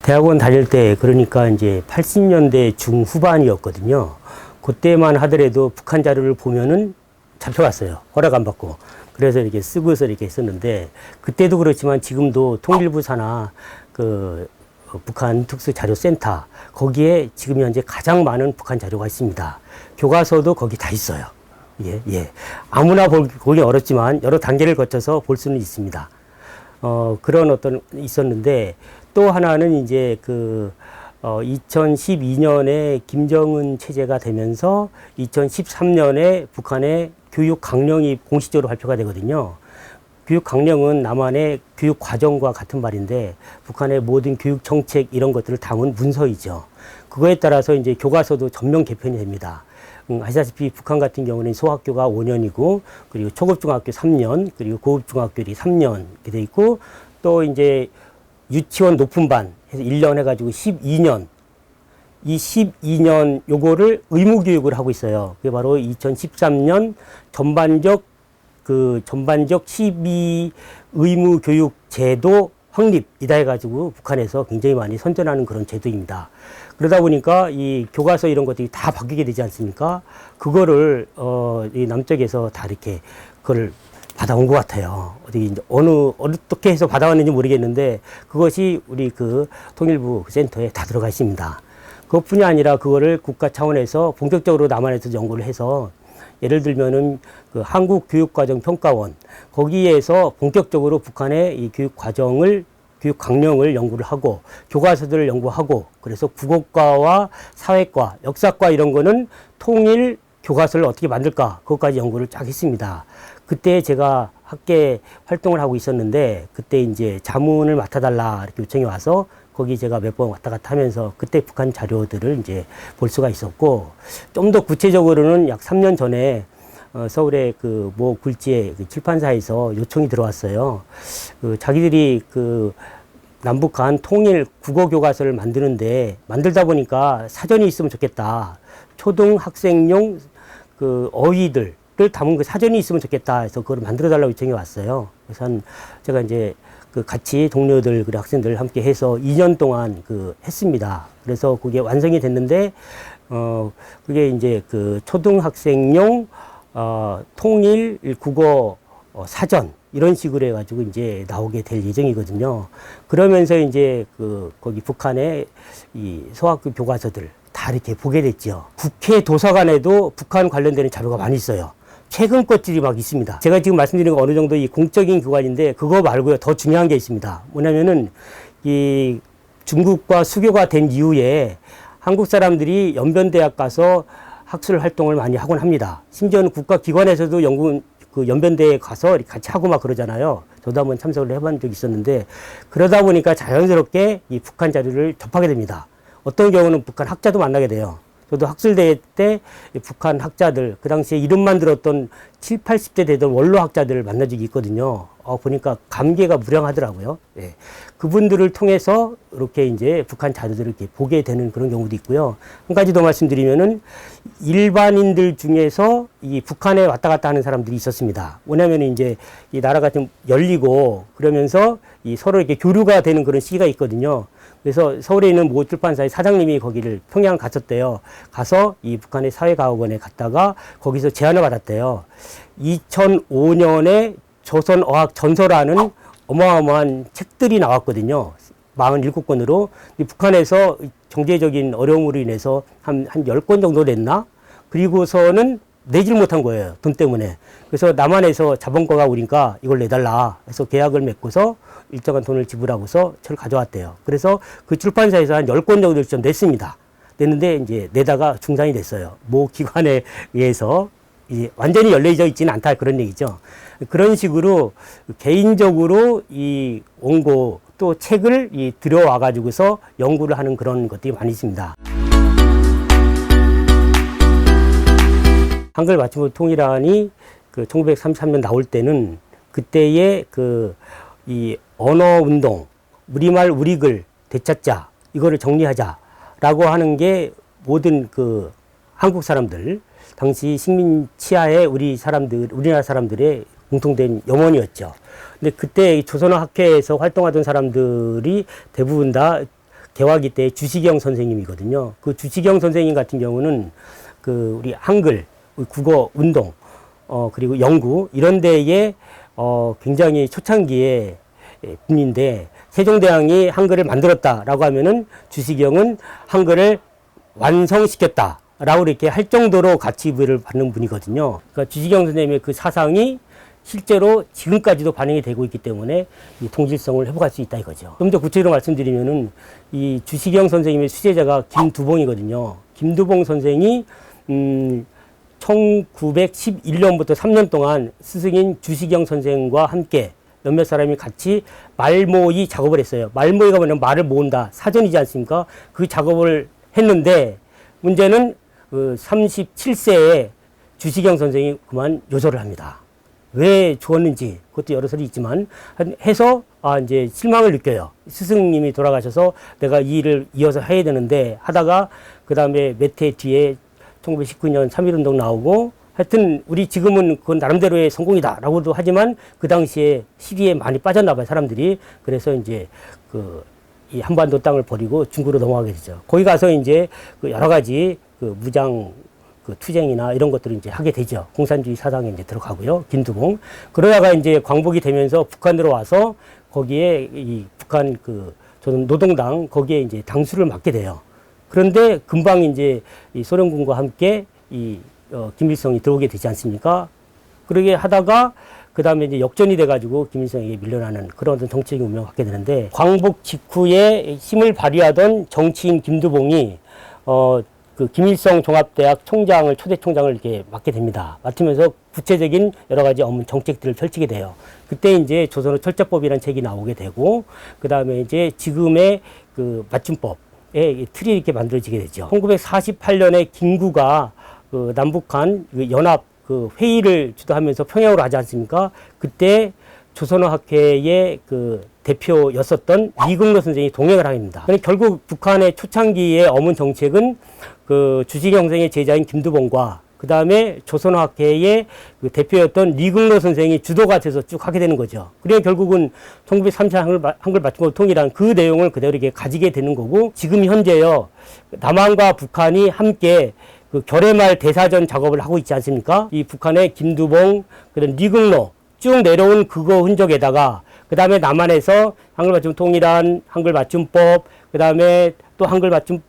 대학원 다닐 때, 그러니까 이제 80년대 중후반이었거든요. 그때만 하더라도 북한 자료를 보면은 잡혀갔어요. 허락 안 받고. 그래서 이렇게 쓰고서 이렇게 썼는데, 그때도 그렇지만 지금도 통일부 산하 북한 특수자료센터, 거기에 지금 현재 가장 많은 북한 자료가 있습니다. 교과서도 거기 다 있어요. 예, 예. 아무나 보기 어렵지만 여러 단계를 거쳐서 볼 수는 있습니다. 그런 있었는데, 또 하나는 이제 2012년에 김정은 체제가 되면서 2013년에 북한의 교육 강령이 공식적으로 발표가 되거든요. 교육 강령은 남한의 교육 과정과 같은 말인데, 북한의 모든 교육 정책 이런 것들을 담은 문서이죠. 그거에 따라서 이제 교과서도 전면 개편이 됩니다. 아시다시피 북한 같은 경우는 소학교가 5년이고, 그리고 초급중학교 3년, 그리고 고급중학교들이 3년 이렇게 돼 있고, 또 이제 유치원 높은 반 해서 1년 해가지고 12년, 이 12년 요거를 의무교육을 하고 있어요. 그게 바로 2013년 전반적 12 의무교육 제도 확립이다 해가지고 북한에서 굉장히 많이 선전하는 그런 제도입니다. 그러다 보니까 이 교과서 이런 것들이 다 바뀌게 되지 않습니까? 그거를 이 남쪽에서 다 이렇게 그걸 받아온 것 같아요. 어떻게 해서 받아왔는지 모르겠는데, 그것이 우리 통일부 센터에 다 들어가 있습니다. 그것뿐이 아니라 그거를 국가 차원에서 본격적으로 남한에서 연구를 해서, 예를 들면은 한국교육과정평가원, 거기에서 본격적으로 북한의 이 교육 강령을 연구를 하고, 교과서들을 연구하고, 그래서 국어과와 사회과, 역사과 이런 거는 통일 교과서를 어떻게 만들까, 그것까지 연구를 쫙 했습니다. 그때 제가 학계 활동을 하고 있었는데, 그때 이제 자문을 맡아달라 이렇게 요청이 와서 거기 제가 몇 번 왔다 갔다 하면서 그때 북한 자료들을 이제 볼 수가 있었고, 좀 더 구체적으로는 약 3년 전에 서울의 모 굴지의 출판사에서 요청이 들어왔어요. 자기들이 남북한 통일 국어 교과서를 만들다 보니까 사전이 있으면 좋겠다. 초등학생용 어휘들을 담은 사전이 있으면 좋겠다 해서 그걸 만들어 달라고 요청이 왔어요. 그래서 제가 이제 같이 동료들, 그리고 학생들 함께 해서 2년 동안 했습니다. 그래서 그게 완성이 됐는데, 그게 이제 초등학생용, 통일 국어 사전, 이런 식으로 해가지고 이제 나오게 될 예정이거든요. 그러면서 이제 거기 북한의 이 소학교 교과서들 다 이렇게 보게 됐죠. 국회 도서관에도 북한 관련되는 자료가 많이 있어요. 최근 것들이 막 있습니다. 제가 지금 말씀드리는 건 어느 정도 이 공적인 기관인데, 그거 말고요, 더 중요한 게 있습니다. 뭐냐면은 이 중국과 수교가 된 이후에 한국 사람들이 연변대학 가서 학술 활동을 많이 하곤 합니다. 심지어는 국가기관에서도 연변대에 가서 같이 하고 막 그러잖아요. 저도 한번 참석을 해본 적이 있었는데, 그러다 보니까 자연스럽게 이 북한 자료를 접하게 됩니다. 어떤 경우는 북한 학자도 만나게 돼요. 저도 학술대회 때 북한 학자들, 그 당시에 이름만 들었던 70, 80대 되던 원로 학자들을 만난 적이 있거든요. 보니까 감개가 무량하더라고요. 예. 그분들을 통해서 이렇게 이제 북한 자료들을 이렇게 보게 되는 그런 경우도 있고요. 한 가지 더 말씀드리면은, 일반인들 중에서 이 북한에 왔다 갔다 하는 사람들이 있었습니다. 뭐냐면 이제 이 나라가 좀 열리고 그러면서 이 서로 이렇게 교류가 되는 그런 시기가 있거든요. 그래서 서울에 있는 모 출판사의 사장님이 거기를 평양 갔었대요. 가서 이 북한의 사회과학원에 갔다가 거기서 제안을 받았대요. 2005년에 조선어학전서라는 어마어마한 책들이 나왔거든요. 47권으로. 북한에서 경제적인 어려움으로 인해서 한 10권 정도 냈나? 그리고서는 내질 못한 거예요. 돈 때문에. 그래서 남한에서 자본가가 오니까 이걸 내달라 해서 계약을 맺고서 일정한 돈을 지불하고서 저를 가져왔대요. 그래서 그 출판사에서 한 10권 정도를 좀 냈습니다. 냈는데 이제 내다가 중단이 됐어요. 모 기관에 의해서 이제 완전히 열려져 있지는 않다, 그런 얘기죠. 그런 식으로 개인적으로 이 원고 또 책을 들여와 가지고서 연구를 하는 그런 것들이 많이 있습니다. 한글 맞춤법 통일안이 1933년 나올 때는 그때의 이 언어 운동, 우리말 우리글 되찾자, 이거를 정리하자라고 하는 게 모든 한국 사람들, 당시 식민 치하의 우리나라 사람들의 공통된 염원이었죠. 근데 그때 조선어 학회에서 활동하던 사람들이 대부분 다 개화기 때 주시경 선생님이거든요. 그 주시경 선생님 같은 경우는 그 우리 한글, 국어 운동, 그리고 연구 이런 데에 굉장히 초창기에 분인데 세종대왕이 한글을 만들었다라고 하면은 주시경은 한글을 완성시켰다라고 이렇게 할 정도로 가치부여를 받는 분이거든요. 그러니까 주시경 선생님의 그 사상이 실제로 지금까지도 반영이 되고 있기 때문에 이 통질성을 회복할 수 있다 이거죠. 좀 더 구체적으로 말씀드리면은 이 주시경 선생님의 수제자가 김두봉이거든요. 김두봉 선생이 1911년부터 3년 동안 스승인 주시경 선생과 함께 몇몇 사람이 같이 말모의 작업을 했어요. 말모의가 뭐냐면 말을 모은다. 사전이지 않습니까? 그 작업을 했는데 문제는 37세에 주시경 선생이 그만 요절을 합니다. 왜 죽었는지 그것도 여러 설이 있지만 해서 이제 실망을 느껴요. 스승님이 돌아가셔서 내가 이 일을 이어서 해야 되는데 하다가 그 다음에 몇 해 뒤에 1919년 3.1운동 나오고 하여튼 우리 지금은 그건 나름대로의 성공이다라고도 하지만 그 당시에 시리에 많이 빠졌나 봐요 사람들이. 그래서 이제 이 한반도 땅을 버리고 중국으로 넘어가게 되죠. 거기 가서 이제 그 여러 가지 그 무장 투쟁이나 이런 것들을 이제 하게 되죠. 공산주의 사상에 이제 들어가고요. 김두봉. 그러다가 이제 광복이 되면서 북한으로 와서 거기에 이 북한 조선 노동당 거기에 이제 당수를 맡게 돼요. 그런데 금방 이제 이 소련군과 함께 김일성이 들어오게 되지 않습니까? 그러게 하다가 그 다음에 이제 역전이 돼가지고 김일성에게 밀려나는 그런 어떤 정치적인 운명을 갖게 되는데 광복 직후에 힘을 발휘하던 정치인 김두봉이 그 김일성 종합대학 총장을 초대 총장을 이렇게 맡게 됩니다. 맡으면서 구체적인 여러 가지 업무 정책들을 펼치게 돼요. 그때 이제 조선의 철저법이라는 책이 나오게 되고 그 다음에 이제 지금의 그 맞춤법의 틀이 이렇게 만들어지게 되죠. 1948년에 김구가 그 남북한 그 연합 그 회의를 주도하면서 평양으로 하지 않습니까? 그때 조선어학회의 그 대표였었던 이국로 선생이 동행을 합니다. 결국 북한의 초창기의 어문 정책은 그 주시경 선생의 제자인 김두봉과 그 다음에 조선어학회의 그 대표였던 리국로 선생이 주도가 돼서 쭉 하게 되는 거죠. 그러니까 결국은 1934 한글 맞춤법 통일한 그 내용을 그대로 이렇게 가지게 되는 거고 지금 현재요 남한과 북한이 함께 그 결의말 대사전 작업을 하고 있지 않습니까? 이 북한의 김두봉, 그다음 리국로 쭉 내려온 그거 흔적에다가 그 다음에 남한에서 한글 맞춤 통일한 한글 맞춤법, 그 다음에 또 한글 맞춤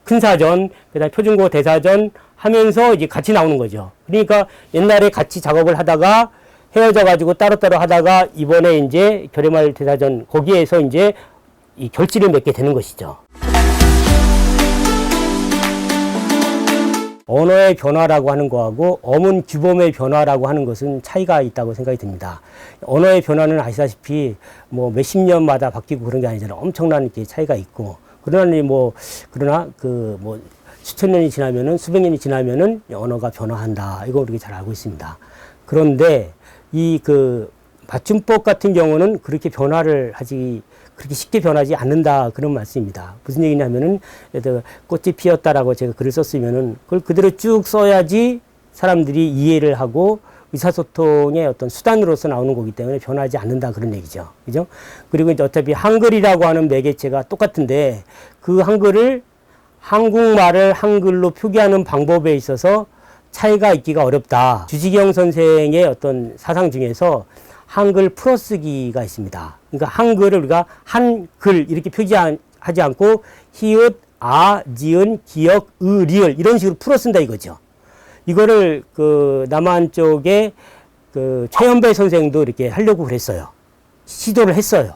큰 사전, 그 다음에 표준국어 대사전 하면서 이제 같이 나오는 거죠. 그러니까 옛날에 같이 작업을 하다가 헤어져 가지고 따로따로 하다가 이번에 이제 결의말 대사전 거기에서 이제 이 결실을 맺게 되는 것이죠. 언어의 변화라고 하는 거하고 어문 규범의 변화라고 하는 것은 차이가 있다고 생각이 듭니다. 언어의 변화는 아시다시피 뭐 몇십 년마다 바뀌고 그런 게 아니잖아요. 엄청난 이렇게 차이가 있고 그러나 수천 년이 지나면은 수백 년이 지나면은 언어가 변화한다. 이거 우리가 잘 알고 있습니다. 그런데 이 맞춤법 같은 경우는 그렇게 그렇게 쉽게 변하지 않는다. 그런 말씀입니다. 무슨 얘기냐면은, 꽃이 피었다라고 제가 글을 썼으면은, 그걸 그대로 쭉 써야지 사람들이 이해를 하고 의사소통의 어떤 수단으로서 나오는 거기 때문에 변하지 않는다. 그런 얘기죠. 그죠? 그리고 이제 어차피 한글이라고 하는 매개체가 똑같은데, 그 한글을 한국말을 한글로 표기하는 방법에 있어서 차이가 있기가 어렵다. 주시경 선생의 어떤 사상 중에서 한글 풀어쓰기가 있습니다. 그러니까 한글을 우리가 한글 이렇게 표기하지 않고 히읗, 아, 지은, 기역, 의, 리을 이런 식으로 풀어쓴다 이거죠. 이거를 남한 쪽에 최연배 선생도 이렇게 하려고 그랬어요. 시도를 했어요.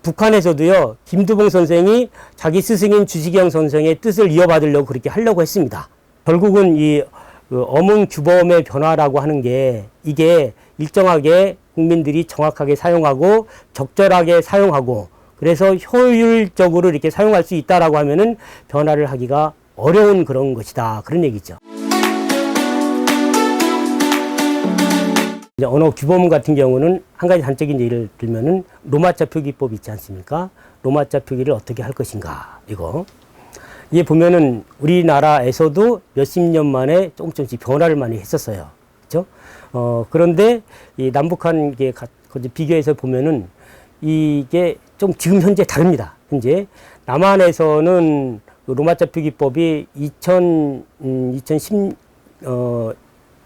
북한에서도요, 김두봉 선생이 자기 스승인 주시경 선생의 뜻을 이어받으려고 그렇게 하려고 했습니다. 결국은 이 어문 규범의 변화라고 하는 게 이게 일정하게 국민들이 정확하게 사용하고 적절하게 사용하고 그래서 효율적으로 이렇게 사용할 수 있다라고 하면은 변화를 하기가 어려운 그런 것이다. 그런 얘기죠. 이제 언어 규범 같은 경우는 한 가지 단적인 예를 들면은 로마자 표기법 있지 않습니까? 로마자 표기를 어떻게 할 것인가 이거. 이게 보면은 우리나라에서도 몇십 년 만에 조금씩 변화를 많이 했었어요. 그렇죠? 그런데 이 남북한 게 비교해서 보면은 이게 좀 지금 현재 다릅니다. 현재 남한에서는 그 로마자 표기법이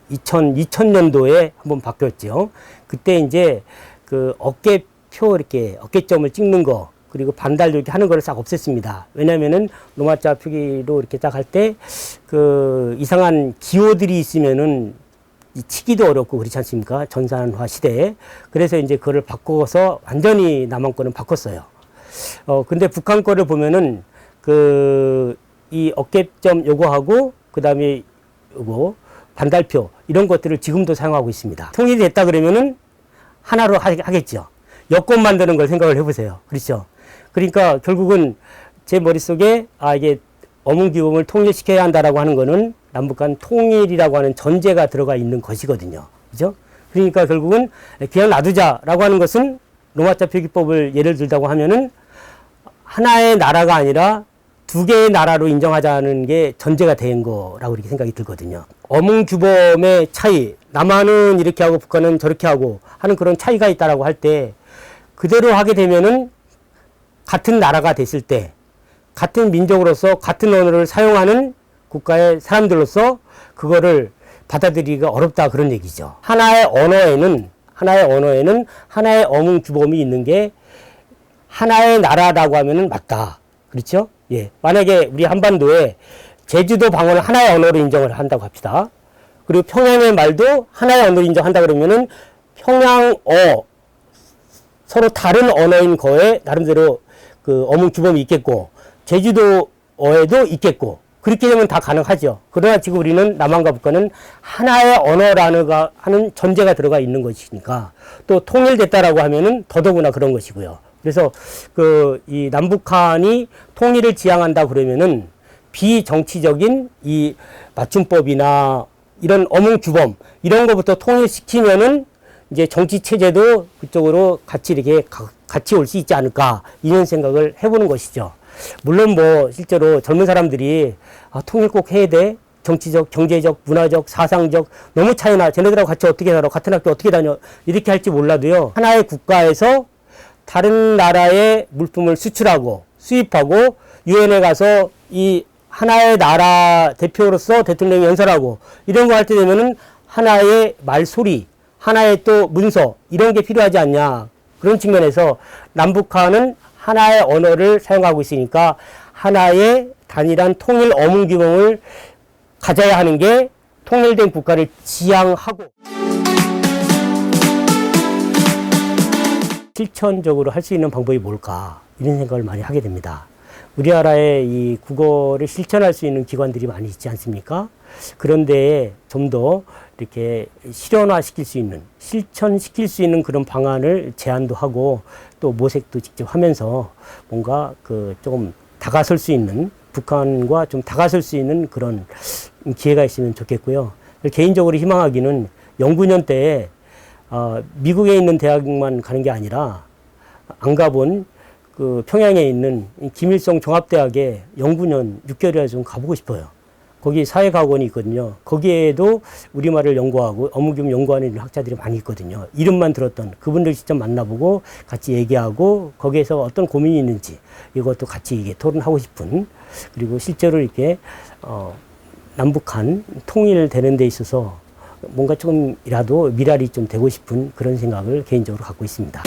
2000년도에 한번 바뀌었죠. 그때 이제 그 어깨표 이렇게 어깨점을 찍는 거 그리고 반달 이렇게 하는 거를 싹 없앴습니다. 왜냐면은 로마자 표기로 이렇게 딱 할 때 그 이상한 기호들이 있으면은 치기도 어렵고 그렇지 않습니까? 전산화 시대에. 그래서 이제 그거를 바꿔서 완전히 남한 거는 바꿨어요. 근데 북한 거를 보면은 이 어깨점 요거하고 그 다음에 요거 반달표 이런 것들을 지금도 사용하고 있습니다. 통일이 됐다 그러면은 하나로 하겠죠. 여권 만드는 걸 생각을 해보세요. 그렇죠? 그러니까 결국은 제 머릿속에 이게 어문규범을 통일시켜야 한다라고 하는 거는 남북 간 통일이라고 하는 전제가 들어가 있는 것이거든요. 그죠? 그러니까 결국은 그냥 놔두자라고 하는 것은 로마자 표기법을 예를 들다고 하면은 하나의 나라가 아니라 두 개의 나라로 인정하자는 게 전제가 된 거라고 이렇게 생각이 들거든요. 어문규범의 차이, 남한은 이렇게 하고 북한은 저렇게 하고 하는 그런 차이가 있다라고 할 때 그대로 하게 되면은 같은 나라가 됐을 때 같은 민족으로서 같은 언어를 사용하는 국가의 사람들로서 그거를 받아들이기가 어렵다 그런 얘기죠. 하나의 언어에는 하나의 어문 규범이 있는 게 하나의 나라라고 하면은 맞다. 그렇죠? 예. 만약에 우리 한반도에 제주도 방언을 하나의 언어로 인정을 한다고 합시다. 그리고 평양의 말도 하나의 언어로 인정한다 그러면은 평양어 서로 다른 언어인 거에 나름대로 그 어문 규범이 있겠고 제주도어에도 있겠고 그렇게 되면 다 가능하죠. 그러나 지금 우리는 남한과 북한은 하나의 언어라는 하는 전제가 들어가 있는 것이니까 또 통일됐다라고 하면은 더더구나 그런 것이고요. 그래서 이 남북한이 통일을 지향한다 그러면은 비정치적인 이 맞춤법이나 이런 어문 규범 이런 것부터 통일시키면은 이제 정치 체제도 그쪽으로 같이 이렇게 같이 올 수 있지 않을까 이런 생각을 해보는 것이죠. 물론 뭐 실제로 젊은 사람들이 통일 꼭 해야 돼. 정치적, 경제적, 문화적, 사상적 너무 차이나 쟤네들하고 같이 어떻게 살아 같은 학교 어떻게 다녀 이렇게 할지 몰라도요. 하나의 국가에서 다른 나라의 물품을 수출하고 수입하고 유엔에 가서 이 하나의 나라 대표로서 대통령이 연설하고 이런 거 할 때 되면은 하나의 말소리 하나의 또 문서 이런 게 필요하지 않냐. 그런 측면에서 남북한은 하나의 언어를 사용하고 있으니까 하나의 단일한 통일 어문 규범을 가져야 하는 게 통일된 국가를 지향하고 실천적으로 할 수 있는 방법이 뭘까 이런 생각을 많이 하게 됩니다. 우리나라에 이 국어를 실천할 수 있는 기관들이 많이 있지 않습니까? 그런데 좀 더 이렇게 실현화시킬 수 있는, 실천시킬 수 있는 그런 방안을 제안도 하고 또 모색도 직접 하면서 뭔가 조금 다가설 수 있는, 북한과 좀 다가설 수 있는 그런 기회가 있으면 좋겠고요. 개인적으로 희망하기는 연구년 때에 미국에 있는 대학만 가는 게 아니라 안 가본 평양에 있는 김일성 종합대학에 연구년 6개월이나 좀 가보고 싶어요. 거기 사회과학원이 있거든요. 거기에도 우리말을 연구하고 어묵임 연구하는 학자들이 많이 있거든요. 이름만 들었던 그분들 직접 만나보고 같이 얘기하고 거기에서 어떤 고민이 있는지 이것도 같이 이게 토론하고 싶은 그리고 실제로 이렇게 남북한 통일되는 데 있어서 뭔가 조금이라도 미랄이 좀 되고 싶은 그런 생각을 개인적으로 갖고 있습니다.